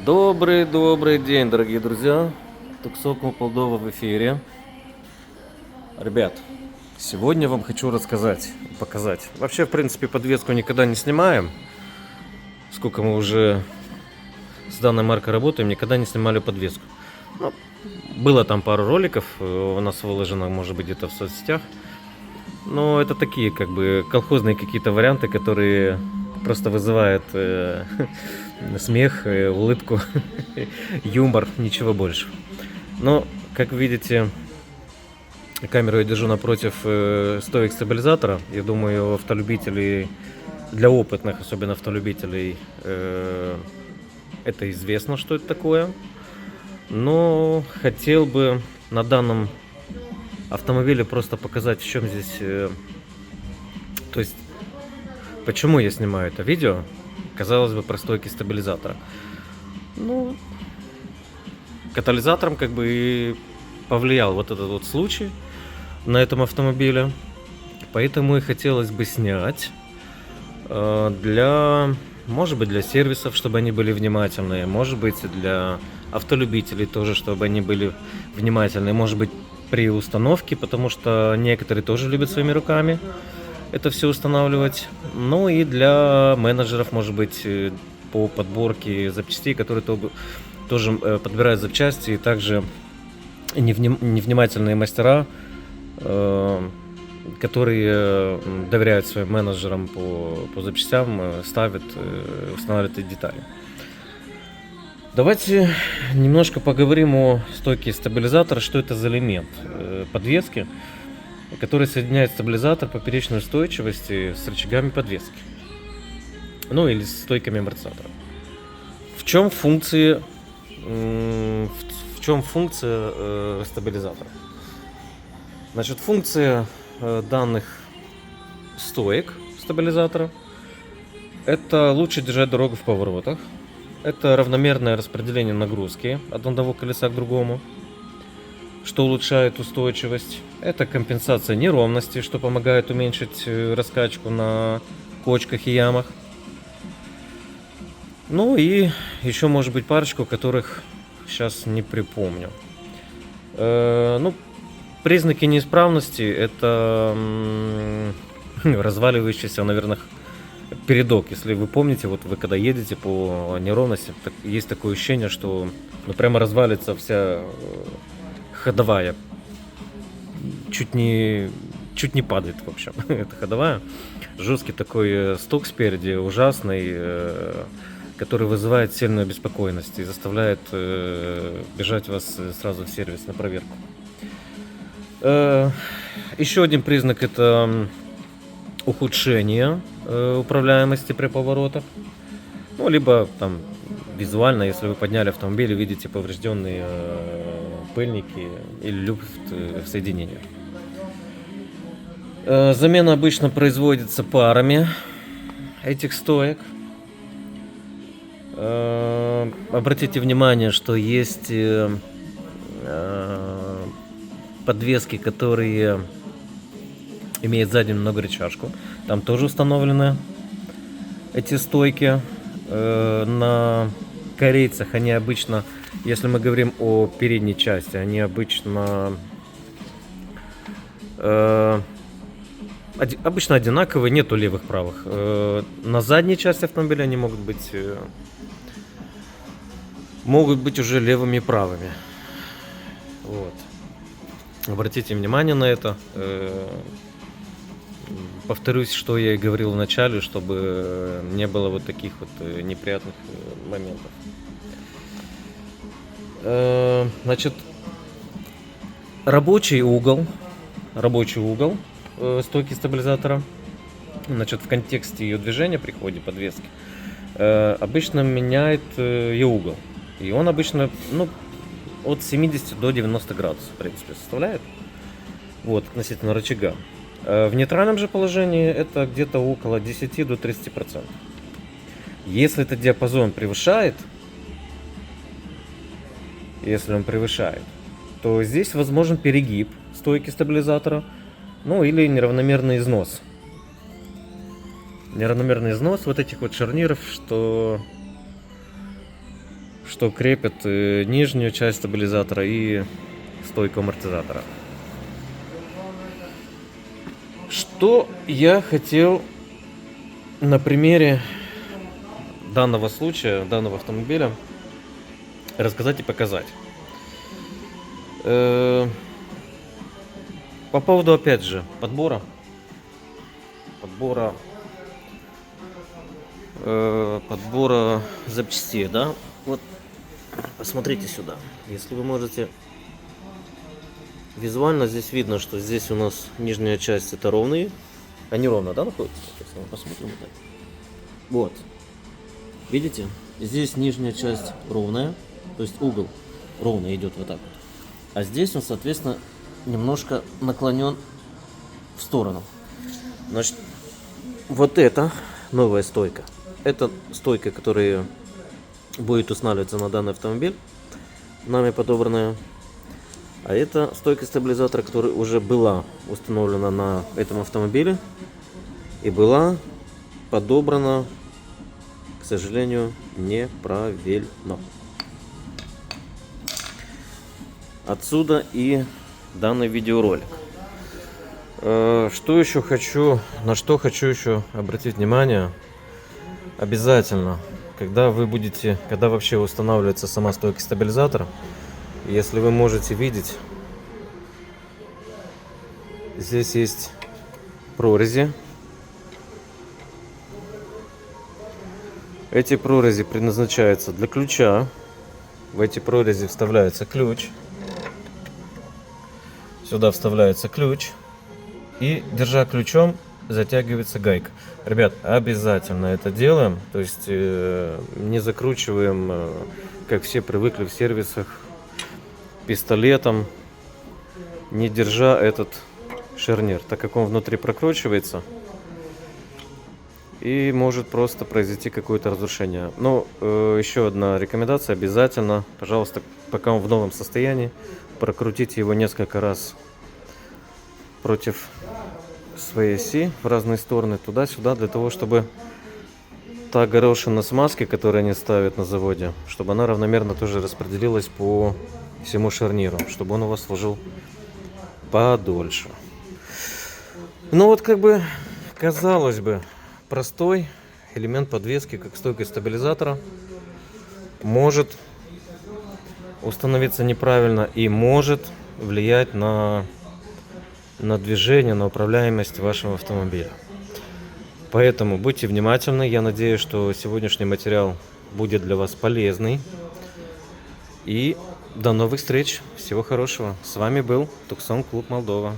Добрый день, дорогие друзья. Туксок Молдова в эфире. Ребят, сегодня вам хочу показать. Вообще, в принципе, подвеску никогда не снимаем. Сколько мы уже с данной маркой работаем, никогда не снимали подвеску. Ну, было там пару роликов, у нас выложено, может быть, где-то в соцсетях. Но это такие, как бы, колхозные какие-то варианты, которые просто вызывают смех, улыбку, юмор, ничего больше. Но, как видите, камеру я держу напротив стоек стабилизатора. Я думаю, автолюбителей, для опытных, особенно автолюбителей, это известно, что это такое. Но хотел бы на данном автомобиле просто показать, в чем здесь, то есть, почему я снимаю это видео. Казалось бы, про стойки стабилизатора. Ну, катализатором как бы и повлиял вот этот вот случай на этом автомобиле. Поэтому и хотелось бы снять может быть, для сервисов, чтобы они были внимательные, может быть, для автолюбителей тоже, чтобы они были внимательны, может быть, при установке, потому что некоторые тоже любят своими руками это все устанавливать. Ну и для менеджеров, может быть, по подборке запчастей, которые тоже подбирают запчасти, и также невнимательные мастера, которые доверяют своим менеджерам по запчастям, ставят, устанавливают эти детали. Давайте немножко поговорим о стойке стабилизатора, что это за элемент подвески, который соединяет стабилизатор поперечной устойчивости с рычагами подвески, ну или с стойками амортизатора. В чем функция стабилизатора? Значит, функция данных стоек стабилизатора — это лучше держать дорогу в поворотах, это равномерное распределение нагрузки от одного колеса к другому, что улучшает устойчивость. Это компенсация неровности, что помогает уменьшить раскачку на кочках и ямах. Ну и еще, может быть, парочку, которых сейчас не припомню. Признаки неисправности — это разваливающийся, наверное, передок. Если вы помните, вот вы когда едете по неровности, есть такое ощущение, что прямо развалится вся ходовая. Чуть не падает, в общем. Это ходовая. Жесткий такой сток спереди, ужасный, который вызывает сильную обеспокоенность и заставляет бежать вас сразу в сервис на проверку. Еще один признак — это ухудшение управляемости при поворотах. Ну, либо там визуально, если вы подняли автомобиль и видите поврежденные пыльники или люфт в соединениях. Замена обычно производится парами этих стоек. Обратите внимание, что есть подвески, которые имеют сзади многорычажку. Там тоже установлены эти стойки. На корейцах они обычно, если мы говорим о передней части, они обычно одинаковые, нету левых, правых. На задней части автомобиля они могут быть уже левыми и правыми. Вот. Обратите внимание на это. Повторюсь, что я и говорил в начале, чтобы не было вот таких вот неприятных моментов. Значит, рабочий угол стойки стабилизатора, значит, в контексте ее движения при ходе подвески обычно меняет ее угол. И он обычно от 70 до 90 градусов, в принципе, составляет. Вот, относительно рычага. В нейтральном же положении это где-то около 10 до 30%. Если этот диапазон превышает, то здесь возможен перегиб стойки стабилизатора, или неравномерный износ. Неравномерный износ вот этих вот шарниров, что крепит нижнюю часть стабилизатора и стойку амортизатора. Что я хотел на примере данного случая, данного автомобиля рассказать и показать. По поводу, опять же, подбора запчастей, да? Вот посмотрите сюда. Если вы можете визуально, здесь видно, что здесь у нас нижняя часть это ровные. Они ровно, да, находятся? Посмотрим вот так. Вот. Видите? Здесь нижняя часть ровная, то есть угол ровно идет вот так вот. А здесь он, соответственно, немножко наклонен в сторону. Значит, вот это новая стойка. Это стойка, которая будет устанавливаться на данный автомобиль, нами подобранная. А это стойка стабилизатора, которая уже была установлена на этом автомобиле и была подобрана, к сожалению, неправильно. Отсюда и данный видеоролик. Что еще хочу, на что хочу еще обратить внимание? Обязательно, когда вообще устанавливается сама стойка стабилизатора, если вы можете видеть, здесь есть прорези. Эти прорези предназначаются для ключа. В эти прорези вставляется ключ. Сюда вставляется ключ. И, держа ключом, затягивается гайка. Ребят, обязательно это делаем. То есть не закручиваем, как все привыкли в сервисах, пистолетом, не держа этот шарнир, так как он внутри прокручивается и может просто произойти какое-то разрушение. Но еще одна рекомендация: обязательно, пожалуйста, пока он в новом состоянии, прокрутите его несколько раз против своей оси в разные стороны, туда-сюда, для того, чтобы та горошина смазки, которую они ставят на заводе, чтобы она равномерно тоже распределилась по всему шарниру, чтобы он у вас служил подольше. Ну вот, как бы, казалось бы, простой элемент подвески, как стойка стабилизатора, может установиться неправильно и может влиять на движение, на управляемость вашего автомобиля. Поэтому будьте внимательны. Я надеюсь, что сегодняшний материал будет для вас полезный. И до новых встреч. Всего хорошего. С вами был Tucson Club Moldova.